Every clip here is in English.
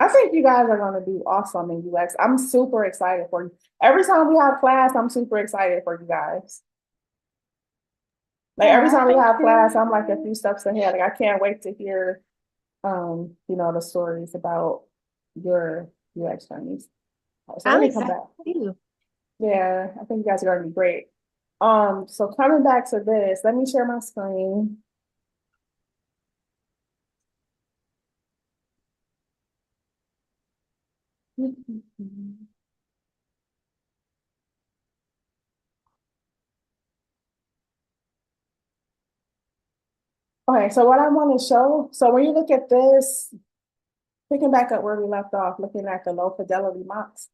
I think you guys are going to do awesome in UX. I'm super excited for you. Every time we have class, I'm super excited for you guys. Like every Oh, time we thank have class, I'm like a you. few steps ahead. Like I can't wait to hear, the stories about your UX journeys. So let I'm me come excited back. too. Yeah, I think you guys are going to be great. So coming back to this, let me share my screen. Okay, so what I want to show, so when you look at this, picking back up where we left off, looking at the low fidelity mocks.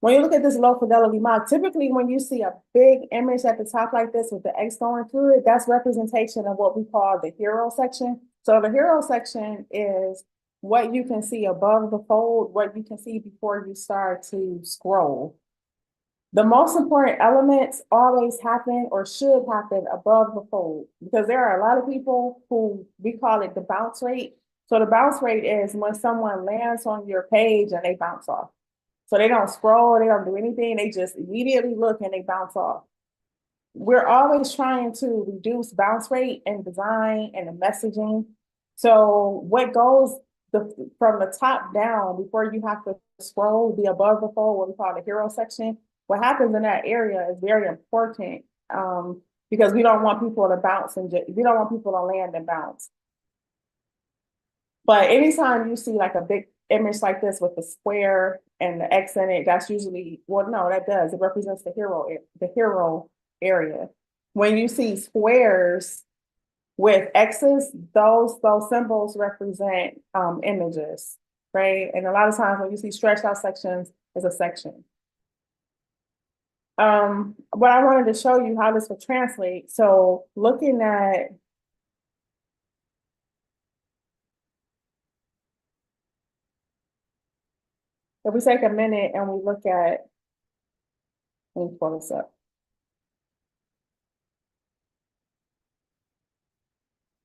When you look at this low fidelity mock, typically when you see a big image at the top like this with the X going through it, that's representation of what we call the hero section. So the hero section is what you can see above the fold, what you can see before you start to scroll. The most important elements always happen or should happen above the fold because there are a lot of people who we call it the bounce rate. So the bounce rate is when someone lands on your page and they bounce off. So they don't scroll, they don't do anything, they just immediately look and they bounce off. We're always trying to reduce bounce rate in design and the messaging. So what goes from the top down before you have to scroll, the above the fold, what we call the hero section, what happens in that area is very important because we don't want people to bounce and we don't want people to land and bounce. But anytime you see like a big image like this with the square and the X in it, that's usually, well, no, that does. It represents the hero area. When you see squares with X's, those symbols represent images, right? And a lot of times when you see stretched out sections, it's a section. What I wanted to show you how this would translate. So looking at, if we take a minute and we look at, let me pull this up.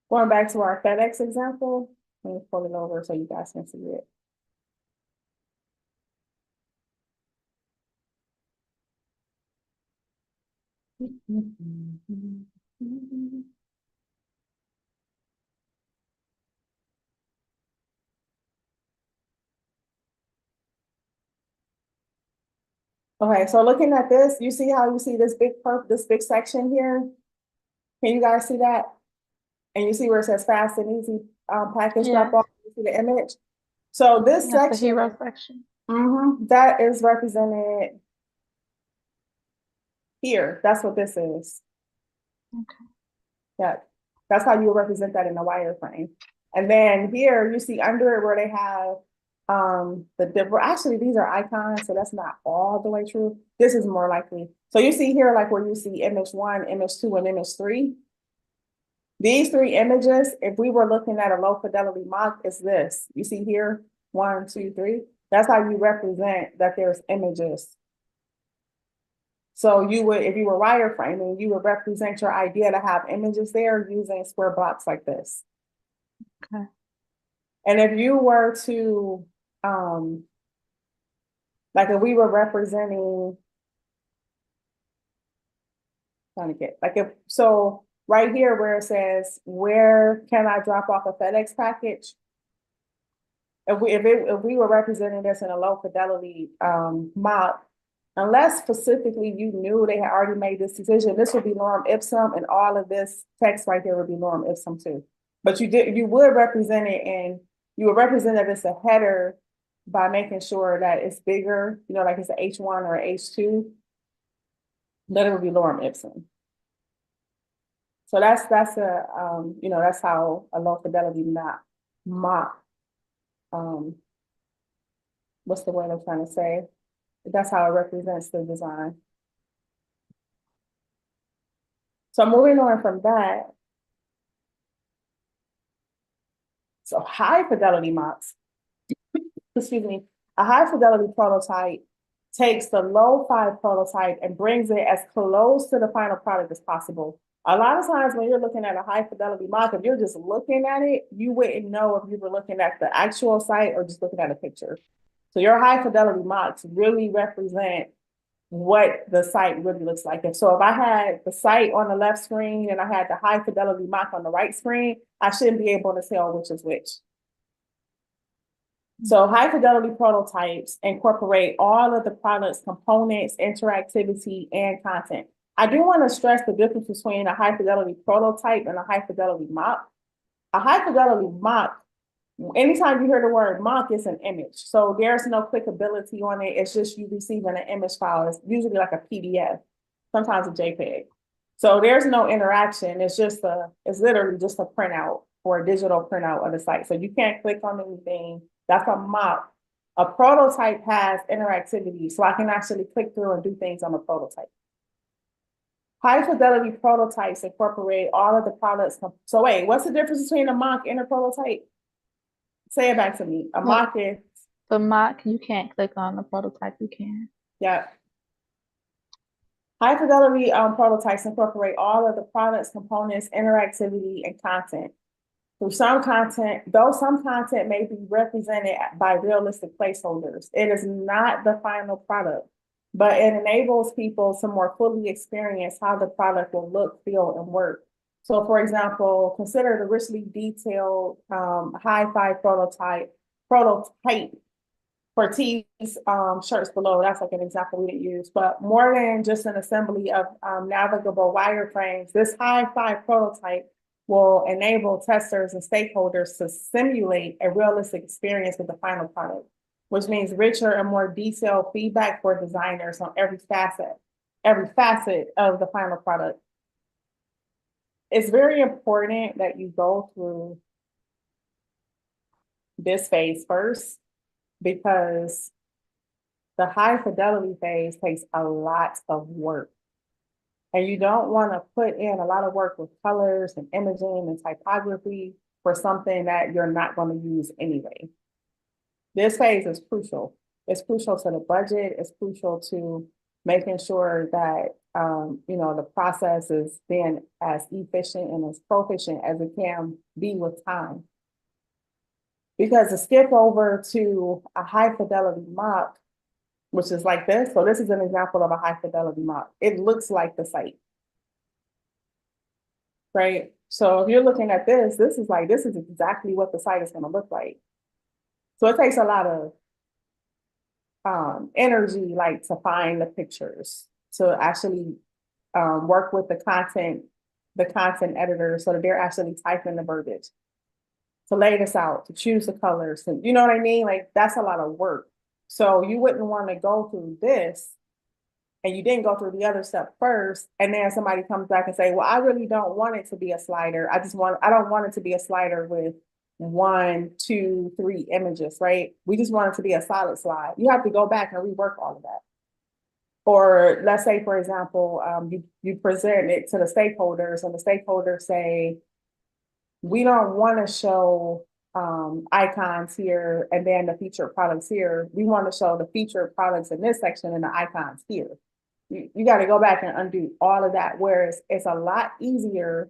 Going back to our FedEx example, let me pull it over so you guys can see it. Okay, so looking at this, you see how you see this big section here? Can you guys see that? And you see where it says fast and easy package drop Yes. off, you see the image? So this Yes, the section, hero section. that is represented here. That's what this is. Okay. Yeah, that's how you represent that in a wireframe. And then here you see under it where they have the different, actually these are icons, so that's not all the way true. This is more likely. So you see here like where you see image one, image two, and image three. These three images, if we were looking at a low fidelity mock, is this. You see here, one, two, three. That's how you represent that there's images. So you would, if you were wireframing, you would represent your idea to have images there using square blocks like this. Okay. And if you were to, like if we were representing, trying to get, like if, so right here where it says, where can I drop off a FedEx package? If we were representing this in a low fidelity mock, unless specifically you knew they had already made this decision, this would be lorem ipsum, and all of this text right here would be lorem ipsum too. But you would represent it, and you would represent that it's a header by making sure that it's bigger, like it's an H1 or an H2, then it would be lorem ipsum. So that's how a low fidelity mock um what's the word I'm trying to say? That's how it represents the design. So moving on from that, so high fidelity mocks, excuse me, a high fidelity prototype takes the low five prototype and brings it as close to the final product as possible. A lot of times when you're looking at a high fidelity mock, if you're just looking at it, you wouldn't know if you were looking at the actual site or just looking at a picture. So your high fidelity mocks really represent what the site really looks like. And so if I had the site on the left screen and I had the high fidelity mock on the right screen, I shouldn't be able to tell which is which. So high fidelity prototypes incorporate all of the product's components, interactivity, and content. I do want to stress the difference between a high fidelity prototype and a high fidelity mock. A high fidelity mock, anytime you hear the word mock, it's an image. So there's no clickability on it. It's just you receiving an image file. It's usually like a PDF, sometimes a JPEG. So there's no interaction. It's literally just a printout or a digital printout of the site. So you can't click on anything. That's a mock. A prototype has interactivity, so I can actually click through and do things on a prototype. High fidelity prototypes incorporate all of the products. So wait, what's the difference between a mock and a prototype? Say it back to me. A mock is, The mock, you can't click on. The prototype, you can. yeah. High fidelity prototypes incorporate all of the products, components, interactivity, and content. Through some content, though some content may be represented by realistic placeholders, it is not the final product, but it enables people to more fully experience how the product will look, feel, and work. So for example, consider the richly detailed hi-fi prototype for tees shirts below. That's like an example we didn't use, but more than just an assembly of navigable wireframes, this hi-fi prototype will enable testers and stakeholders to simulate a realistic experience with the final product, which means richer and more detailed feedback for designers on every facet of the final product. It's very important that you go through this phase first, because the high fidelity phase takes a lot of work. And you don't want to put in a lot of work with colors and imaging and typography for something that you're not going to use anyway. This phase is crucial. It's crucial to the budget. It's crucial to making sure that the process is being as efficient and as proficient as it can be with time. Because to skip over to a high fidelity mock, which is like this. So this is an example of a high fidelity mock. It looks like the site, right? So if you're looking at this, this is exactly what the site is going to look like. So it takes a lot of energy, like to find the pictures, to actually work with the content editor so that they're actually typing the verbiage, to lay this out, to choose the colors, and you know what I mean? Like that's a lot of work. So you wouldn't want to go through this and you didn't go through the other step first, and then somebody comes back and say, well, I really don't want it to be a slider. I don't want it to be a slider with 1, 2, 3 images, right? We just want it to be a solid slide. You have to go back and rework all of that. Or let's say, for example, you present it to the stakeholders and the stakeholders say, we don't want to show icons here and then the featured products here. We want to show the featured products in this section and the icons here. You got to go back and undo all of that. Whereas it's a lot easier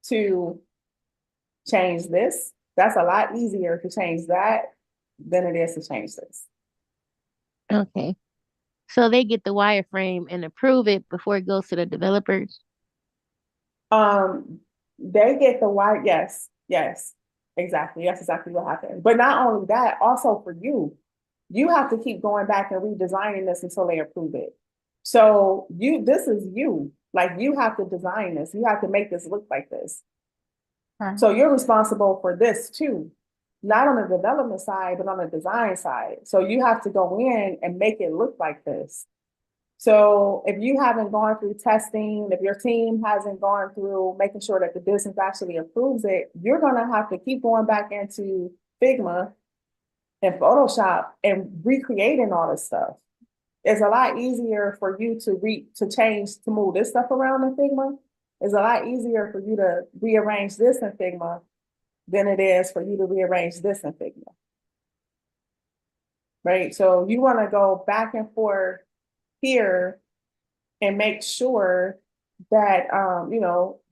to change this. That's a lot easier to change that than it is to change this. Okay. So they get the wireframe and approve it before it goes to the developers? They get the wire, yes, exactly. That's exactly what happened. But not only that, also for you have to keep going back and redesigning this until they approve it. So this is you. Like you have to design this. You have to make this look like this. Right. So you're responsible for this too, not on the development side, but on the design side. So you have to go in and make it look like this. So if you haven't gone through testing, if your team hasn't gone through making sure that the business actually approves it, you're going to have to keep going back into Figma and Photoshop and recreating all this stuff. It's a lot easier for you to move this stuff around in Figma. It's a lot easier for you to rearrange this in Figma than it is for you to rearrange this in Figma. Right? So you want to go back and forth here and make sure that,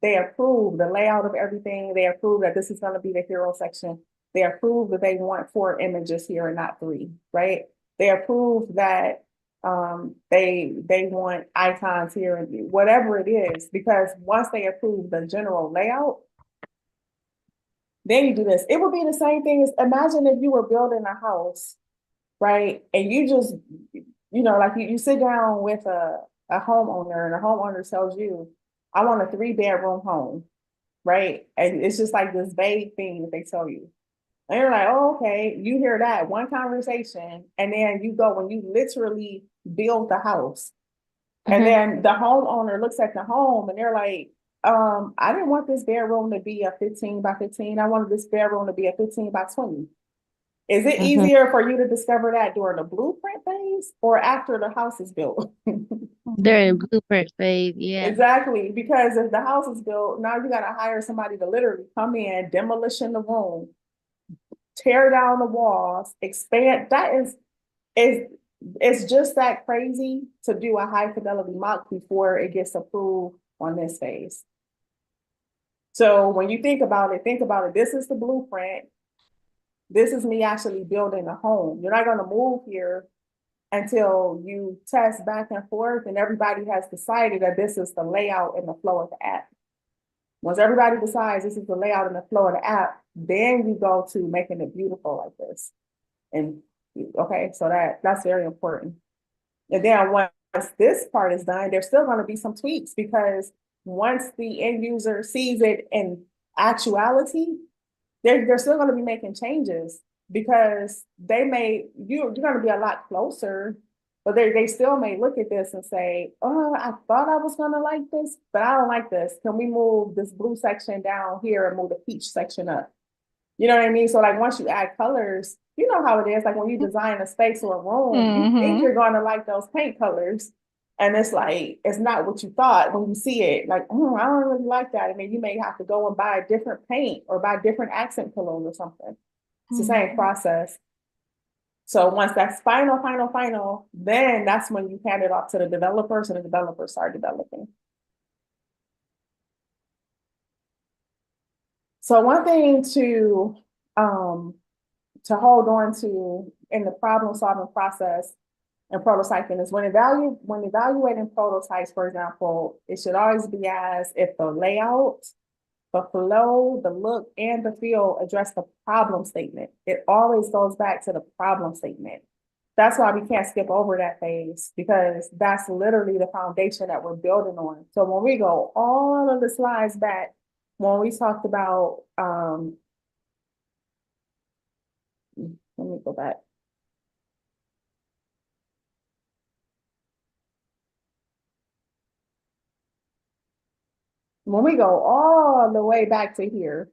they approve the layout of everything. They approve that this is gonna be the hero section. They approve that they want 4 images here and not 3, right? They approve that, they want icons here and whatever it is, because once they approve the general layout, then you do this. It would be the same thing as, imagine if you were building a house, right? And you just, like you sit down with a homeowner, and the homeowner tells you, I want a 3-bedroom home, right? And it's just like this vague thing that they tell you. And you're like, oh, okay, you hear that one conversation, and then you go when you literally build the house. And Mhm. then the homeowner looks at the home and they're like, I didn't want this bedroom to be a 15 by 15. I wanted this bedroom to be a 15 by 20. Is it Mhm. easier for you to discover that during the blueprint phase or after the house is built? During blueprint phase, yeah. Exactly, because if the house is built, now you gotta hire somebody to literally come in, demolition the room, tear down the walls, expand. That is it's just that crazy to do a high fidelity mock before it gets approved on this phase. So when you think about it, this is the blueprint. This is me actually building a home. You're not gonna move here until you test back and forth and everybody has decided that this is the layout and the flow of the app. Once everybody decides this is the layout and the flow of the app, then you go to making it beautiful like this. And okay, so that's very important. And then once this part is done, there's still going to be some tweaks, because once the end user sees it in actuality, they're still going to be making changes, because you're going to be a lot closer, but they still may look at this and say, oh, I thought I was going to like this, but I don't like this. Can we move this blue section down here and move the peach section up? You know what I mean? So like once you add colors, you know how it is. Like when you design a space or a room, you think you're going to like those paint colors. And it's like, it's not what you thought when you see it. Like, I don't really like that. And then you may have to go and buy a different paint or buy different accent pillows or something. It's the same process. So once that's final, then that's when you hand it off to the developers and the developers start developing. So one thing to hold on to in the problem solving process and prototyping is when evaluating prototypes, for example, it should always be asked if the layout, the flow, the look, and the feel address the problem statement. It always goes back to the problem statement. That's why we can't skip over that phase, because that's literally the foundation that we're building on. So when we go all of the slides back, when we talked about, let me go back. When we go all the way back to here,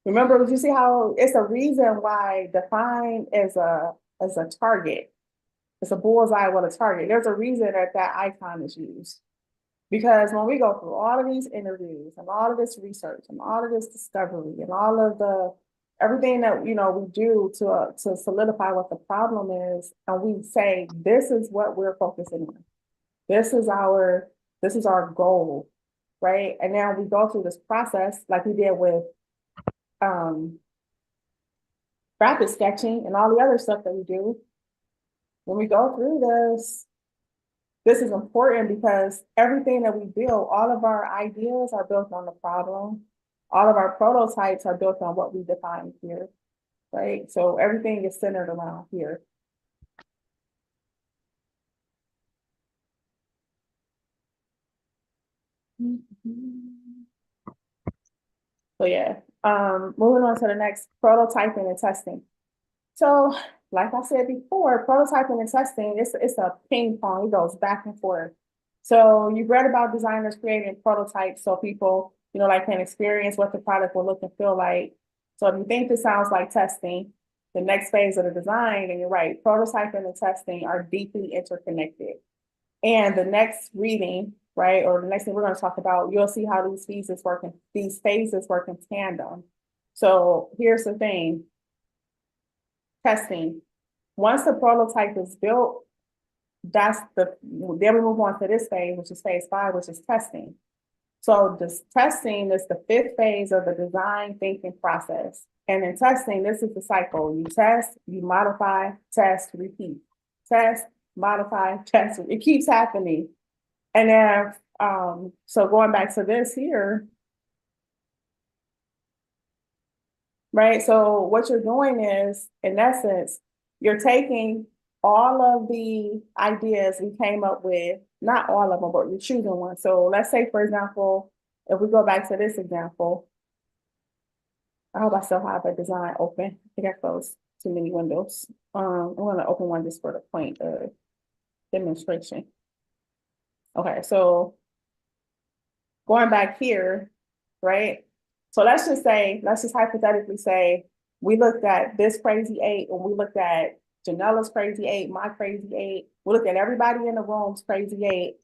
remember, you see how it's a reason why define is a target. It's a bullseye with a target. There's a reason that that icon is used. Because when we go through all of these interviews and all of this research and all of this discovery and all of the everything that we do to solidify what the problem is, and we say this is what we're focusing on. This is our goal, right? And now we go through this process like we did with rapid sketching and all the other stuff that we do. When we go through this is important, because everything that we build, all of our ideas are built on the problem. All of our prototypes are built on what we define here, right? So everything is centered around here. So yeah, moving on to the next, prototyping and testing. So like I said before, prototyping and testing, it's a ping pong, it goes back and forth. So you've read about designers creating prototypes so people, like can experience what the product will look and feel like. So if you think this sounds like testing, the next phase of the design, and you're right, prototyping and testing are deeply interconnected. And the next reading, right, or the next thing we're going to talk about, you'll see how these phases work in tandem. So here's the thing. Testing. Once the prototype is built, then we move on to this phase, which is phase 5, which is testing. So this testing is the 5th phase of the design thinking process. And in testing, this is the cycle. You test, you modify, test, repeat. Test, modify, test. It keeps happening. And then, so going back to this here, right? So what you're doing is, in essence, you're taking all of the ideas we came up with, not all of them, but you're choosing one. So let's say, for example, if we go back to this example, I hope I still have a design open. I think I closed too many windows. I'm gonna open one just for the point of demonstration. Okay, so going back here, right? So let's just hypothetically say, we looked at this crazy 8, and we looked at Janella's crazy 8, my crazy 8. We looked at everybody in the room's crazy 8.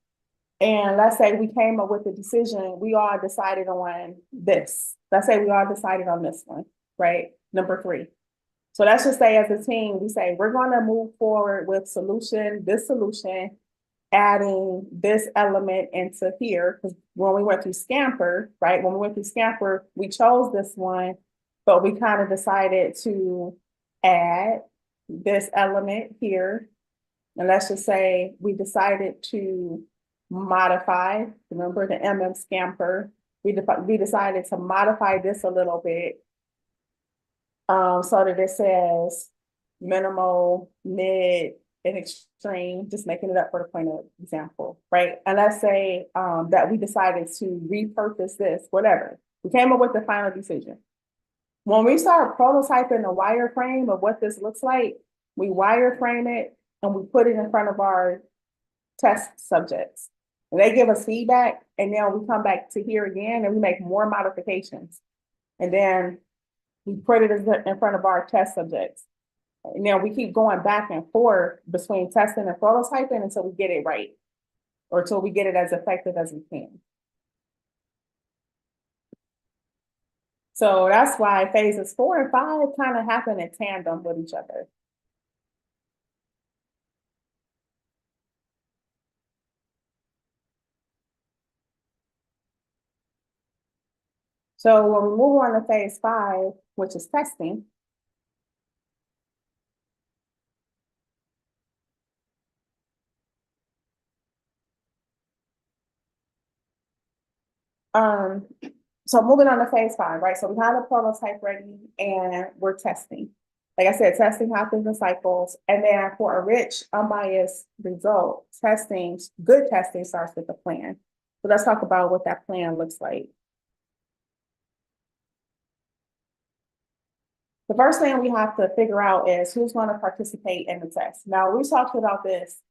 And let's say we came up with a decision, we all decided on this. Let's say we all decided on this one, right? Number 3. So let's just say as a team, we say, we're gonna move forward with this solution, adding this element into here. Because when we went through Scamper, right? When we went through Scamper, we chose this one, but we kind of decided to add this element here. And let's just say we decided to modify, remember the Scamper, we decided to modify this a little bit, so that it says minimal, mid, and extreme, just making it up for the point of example, right? And let's say that we decided to repurpose this, whatever. We came up with the final decision. When we start prototyping a wireframe of what this looks like, we wireframe it and we put it in front of our test subjects. And they give us feedback, and then we come back to here again and we make more modifications. And then we put it in front of our test subjects. And then we keep going back and forth between testing and prototyping until we get it right, or until we get it as effective as we can. So that's why phases 4 and 5 kind of happen in tandem with each other. So when we move on to phase 5, which is testing, so moving on to phase 5, right? So we have a prototype ready and we're testing. Like I said, testing happens in cycles. And then for a rich, unbiased result, good testing starts with a plan. So let's talk about what that plan looks like. The first thing we have to figure out is who's going to participate in the test. Now, we talked about this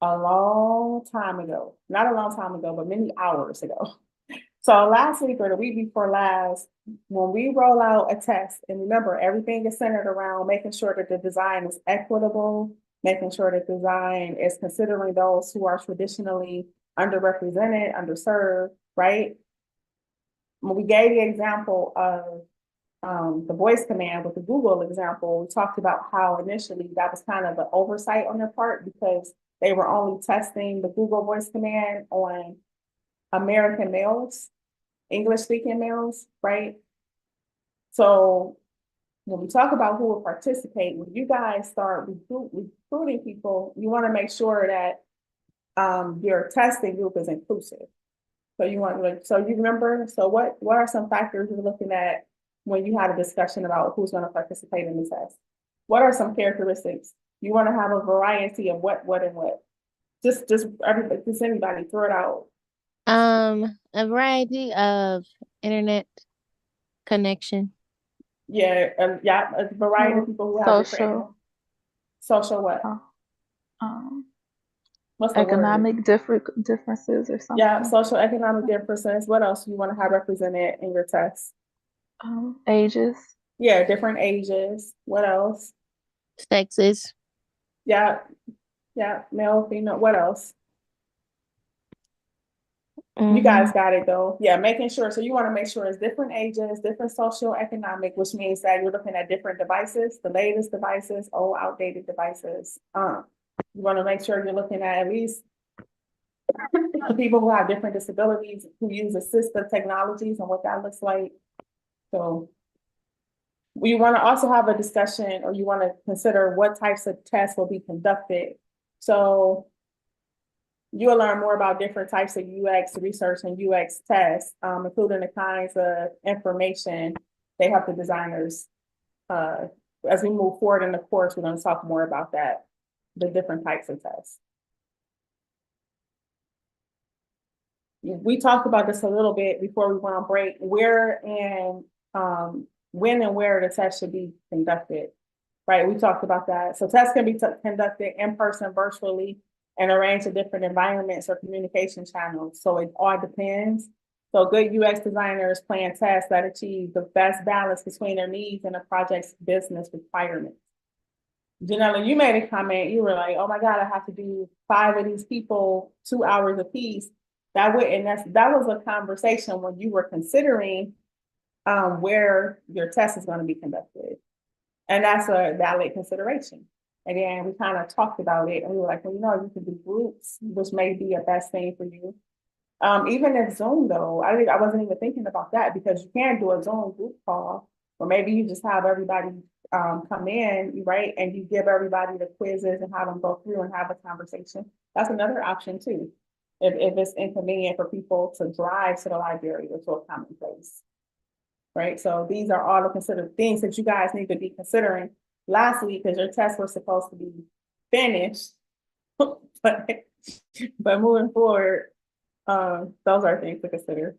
a long time ago, not a long time ago, but many hours ago. So last week or the week before last, when we roll out a test, and remember, everything is centered around making sure that the design is equitable, making sure that design is considering those who are traditionally underrepresented, underserved, right? When we gave the example of the voice command with the Google example, we talked about how initially that was kind of an oversight on their part because they were only testing the Google voice command on American males, English speaking males, right? So when we talk about who will participate, when you guys start recruiting people, you want to make sure that your testing group is inclusive. So you remember, so what are some factors you're looking at when you had a discussion about who's going to participate in the test? What are some characteristics? You want to have a variety of what, and what. Just anybody, throw it out. A variety of internet connection. Yeah, a variety of people who have social what? What's the economic differences or something. Yeah, social economic differences. What else do you want to have represented in your test? Ages. Yeah, different ages. What else? Sexes. Yeah, male, female. What else? You guys got it though. Yeah, making sure. So you want to make sure it's different ages, different social economic, which means that you're looking at different devices, the latest devices, old outdated devices. You want to make sure you're looking at least people who have different disabilities, who use assistive technologies and what that looks like. So we want to also have a discussion, or you want to consider what types of tests will be conducted. So you'll learn more about different types of UX research and UX tests, including the kinds of information they help the designers. As we move forward in the course, we're going to talk more about that, the different types of tests. We talked about this a little bit before we went on break, where and when and where the test should be conducted, right? We talked about that. So tests can be conducted in person, virtually, and a range of different environments or communication channels. So it all depends. So good UX designers plan tests that achieve the best balance between their needs and the project's business requirements. Janella, you made a comment, you were like, oh my God, I have to do 5 of these people, 2 hours apiece. That was a conversation when you were considering where your test is going to be conducted. And that's a valid consideration. Again, we kind of talked about it and we were like, well, you can do groups, which may be a best thing for you. Even if Zoom though, I wasn't even thinking about that, because you can do a Zoom group call, or maybe you just have everybody come in, right? And you give everybody the quizzes and have them go through and have a conversation. That's another option too. If it's inconvenient for people to drive to the library or to a common place. Right, so these are all the considered things that you guys need to be considering last week, because your tests were supposed to be finished. but moving forward, those are things to consider.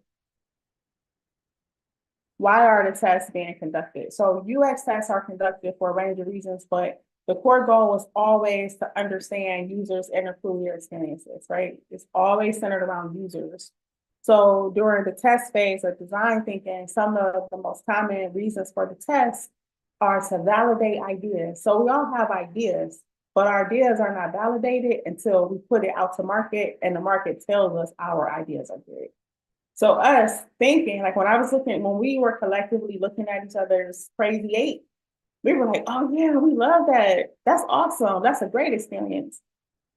Why are the tests being conducted? So UX tests are conducted for a range of reasons, but the core goal is always to understand users and improve their experiences, right? It's always centered around users. So during the test phase of design thinking, some of the most common reasons for the test are to validate ideas. So we all have ideas, but our ideas are not validated until we put it out to market and the market tells us our ideas are good. So us thinking, like when we were collectively looking at each other's Crazy 8, we were like, oh yeah, we love that. That's awesome. That's a great experience.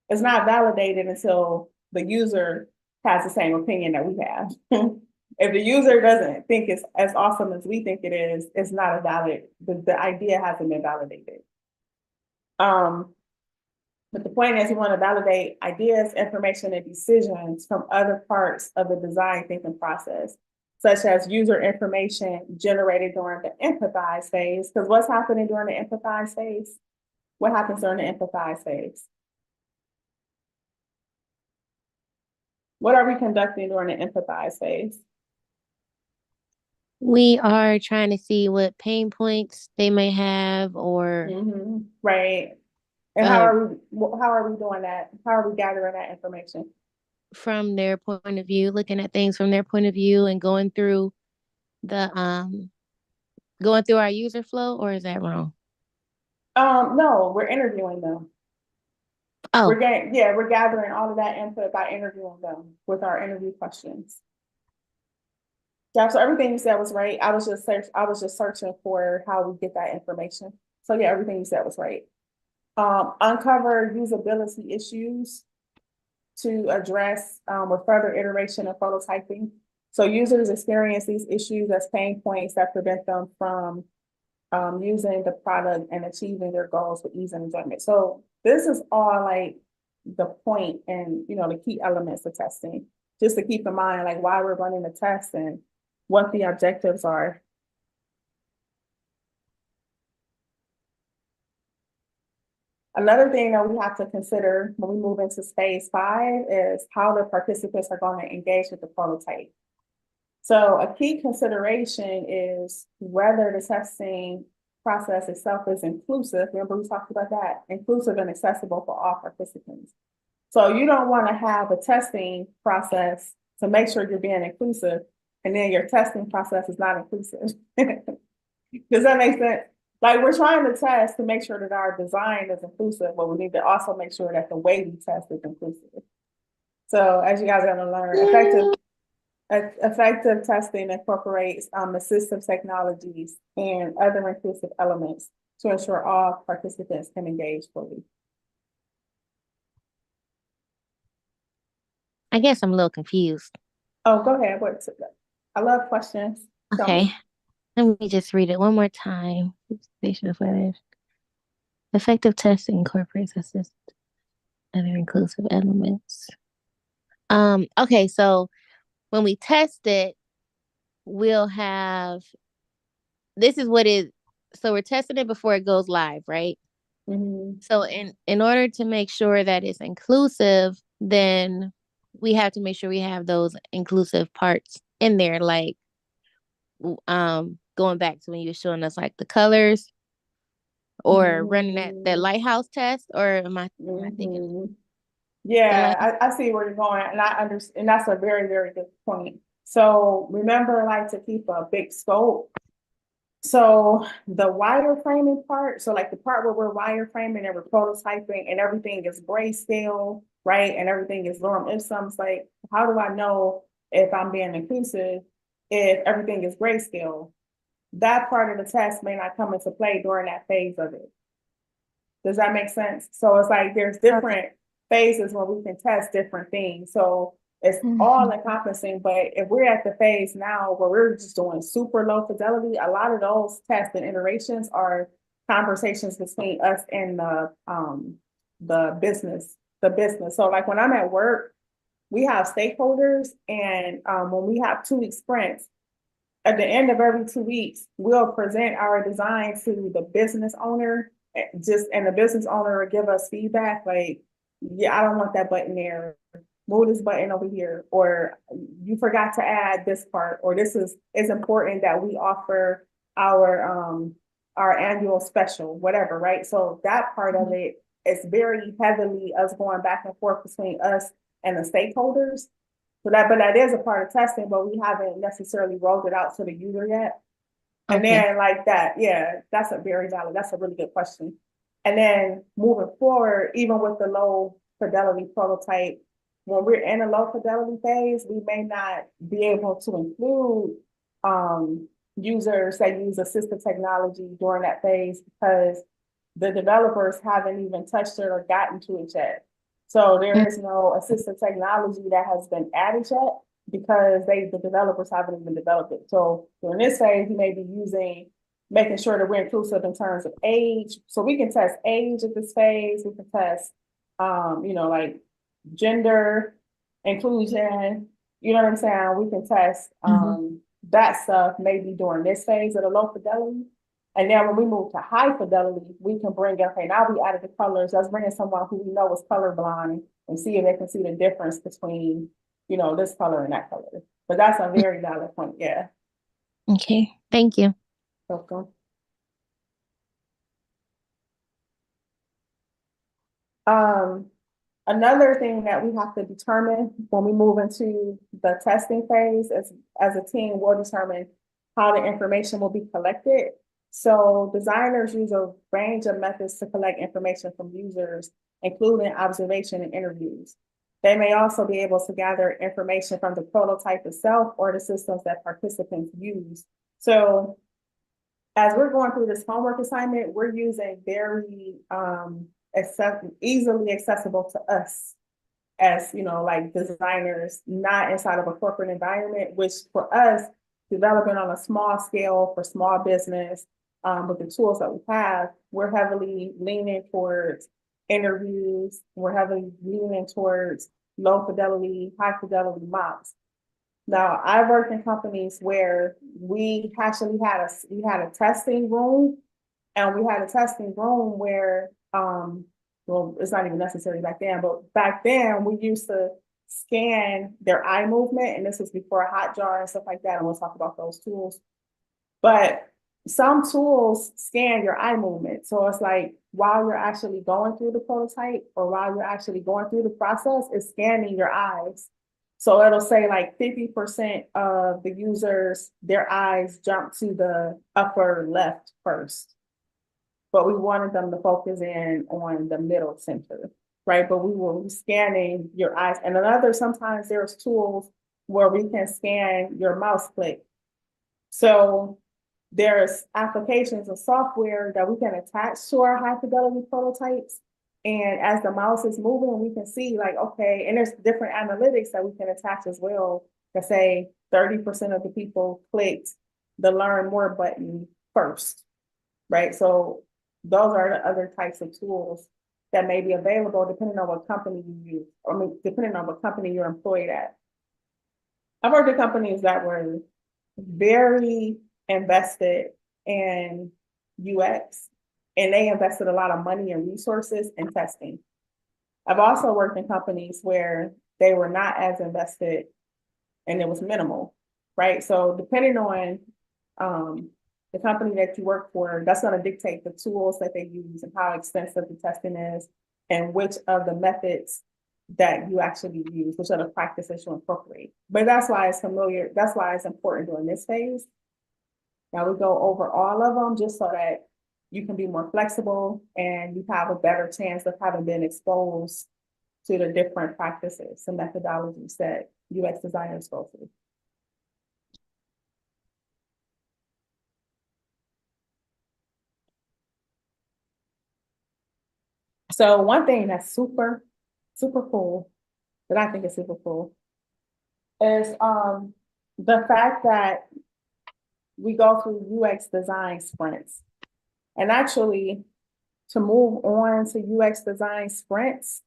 It's not validated until the user has the same opinion that we have. If the user doesn't think it's as awesome as we think it is, it's not a valid, the idea hasn't been validated. But the point is, we want to validate ideas, information, and decisions from other parts of the design thinking process, such as user information generated during the empathize phase. Because what's happening during the empathize phase? What happens during the empathize phase? What are we conducting during the empathize phase? We are trying to see what pain points they may have, or right. And how are we doing that? How are we gathering that information? From their point of view, looking at things from their point of view and going through our user flow, or is that wrong? No, we're interviewing them. Oh, we're gathering all of that input by interviewing them with our interview questions. Yeah, so everything you said was right. I was just searching for how we get that information. So yeah, everything you said was right. Uncover usability issues to address with further iteration and prototyping. So users experience these issues as pain points that prevent them from using the product and achieving their goals with ease and enjoyment. So this is all like the point and the key elements of testing, just to keep in mind like why we're running the test and what the objectives are. Another thing that we have to consider when we move into phase 5 is how the participants are going to engage with the prototype. So a key consideration is whether the testing process itself is inclusive. Remember we talked about that, inclusive and accessible for all participants. So you don't want to have a testing process to make sure you're being inclusive, and then your testing process is not inclusive. Does that make sense? Like we're trying to test to make sure that our design is inclusive, but we need to also make sure that the way we test is inclusive. So as you guys are going to learn, effective testing incorporates assistive technologies and other inclusive elements to ensure all participants can engage fully. I guess I'm a little confused. Oh, go ahead. I love questions. Tell me. Okay, let me just read it one more time. Station of whether effective testing incorporates assist other inclusive elements. Okay, so when we test it, we'll have this is what is so we're testing it before it goes live, right? Mhm. So in order to make sure that it's inclusive, then we have to make sure we have those inclusive parts in there, like going back to when you were showing us like the colors or running that Mhm. lighthouse test, or am I thinking Mhm. the light? Yeah, I see where you're going, and I understand, and that's a very, very good point. So remember, like, to keep a big scope. So the wireframing part, so like the part where we're wireframing and we're prototyping and everything is grayscale, right? And everything is lorem ipsum. It's like, how do I know if I'm being inclusive if everything is grayscale? That part of the test may not come into play during that phase of it. Does that make sense? So it's like there's Okay. different phases where we can test different things. So it's all Mhm. encompassing. But if we're at the phase now where we're just doing super low fidelity, a lot of those tests and iterations are conversations between us and the business, the business. So like when I'm at work, we have stakeholders, and when we have 2 week sprints, at the end of every 2 weeks, we'll present our design to the business owner, and the business owner will give us feedback like, yeah, I don't want that button there. Move this button over here, or you forgot to add this part, or this is important that we offer our annual special, whatever, right? So that part of it is very heavily us going back and forth between us and the stakeholders. But that is a part of testing, but we haven't necessarily rolled it out to the user yet. And Okay. then like that, yeah, that's a really good question. And then moving forward, even with the low fidelity prototype, when we're in a low fidelity phase, we may not be able to include users that use assistive technology during that phase because the developers haven't even touched it or gotten to it yet. So there is no assistive technology that has been added yet because the developers haven't even developed it. So during this phase, you may be making sure that we're inclusive in terms of age. So we can test age at this phase. We can test, like gender, inclusion. You know what I'm saying? We can test Mm-hmm. that stuff maybe during this phase of the low fidelity. And then when we move to high fidelity, we can bring in, okay, now we added the colors. Let's bring in someone who we know is colorblind and see if they can see the difference between, this color and that color. But that's a very valid point. Yeah. Okay. Thank you. Welcome. Um, Another thing that we have to determine when we move into the testing phase as a team, we'll determine how the information will be collected. So designers use a range of methods to collect information from users, including observation and interviews. They may also be able to gather information from the prototype itself or the systems that participants use. So as we're going through this homework assignment, we're using very easily accessible to us as, like designers, not inside of a corporate environment, which for us, developing on a small scale for small business, with the tools that we have, we're heavily leaning towards interviews. We're heavily leaning towards low fidelity, high fidelity mocks. Now, I worked in companies where we actually had a testing room, and we had a testing room where well, it's not even necessary back then, but back then we used to scan their eye movement, and this was before a hot jar and stuff like that, and we'll talk about those tools. But some tools scan your eye movement. So it's like while you're actually going through the prototype or while you're actually going through the process, it's scanning your eyes. So it'll say like 50% of the users, their eyes jump to the upper left first. But we wanted them to focus in on the middle center, right? But we were scanning your eyes. And sometimes there's tools where we can scan your mouse click. So there's applications and software that we can attach to our high fidelity prototypes And as the mouse is moving, we can see like, okay, and there's different analytics that we can attach as well to say 30% of the people clicked the learn more button first, right? So those are the other types of tools that may be available depending on what company you use, or I mean, depending on what company you're employed at. I've worked at companies that were very invested in UX, and they invested a lot of money and resources in testing. I've also worked in companies where they were not as invested and it was minimal, right? So depending on the company that you work for, that's going to dictate the tools that they use and how extensive the testing is and which of the methods that you actually use, which are the practices you incorporate. But that's why it's familiar. That's why it's important during this phase. Now we go over all of them just so that you can be more flexible and you have a better chance of having been exposed to the different practices and methodologies that UX designers go through. So one thing that's super, super cool, that I think is super cool, is the fact that we go through UX design sprints. And actually, to move on to UX design sprints,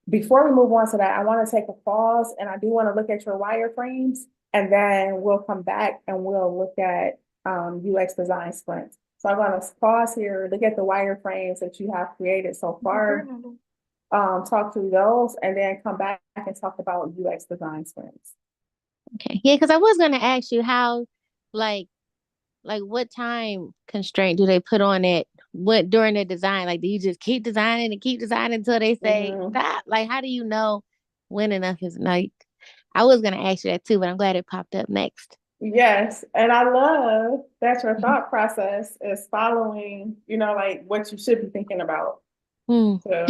before we move on to that, I want to take a pause and I do want to look at your wireframes, and then we'll come back and we'll look at UX design sprints. So I'm going to pause here, look at the wireframes that you have created so far, talk through those, and then come back and talk about UX design sprints. Okay. Yeah, because I was gonna ask you how, like what time constraint do they put on it? What during the design? Like, do you just keep designing and keep designing until they say stop? Like, how do you know when enough is like? I was gonna ask you that too, but I'm glad it popped up next. Yes, and I love that your thought process is following, like what you should be thinking about. Hmm. So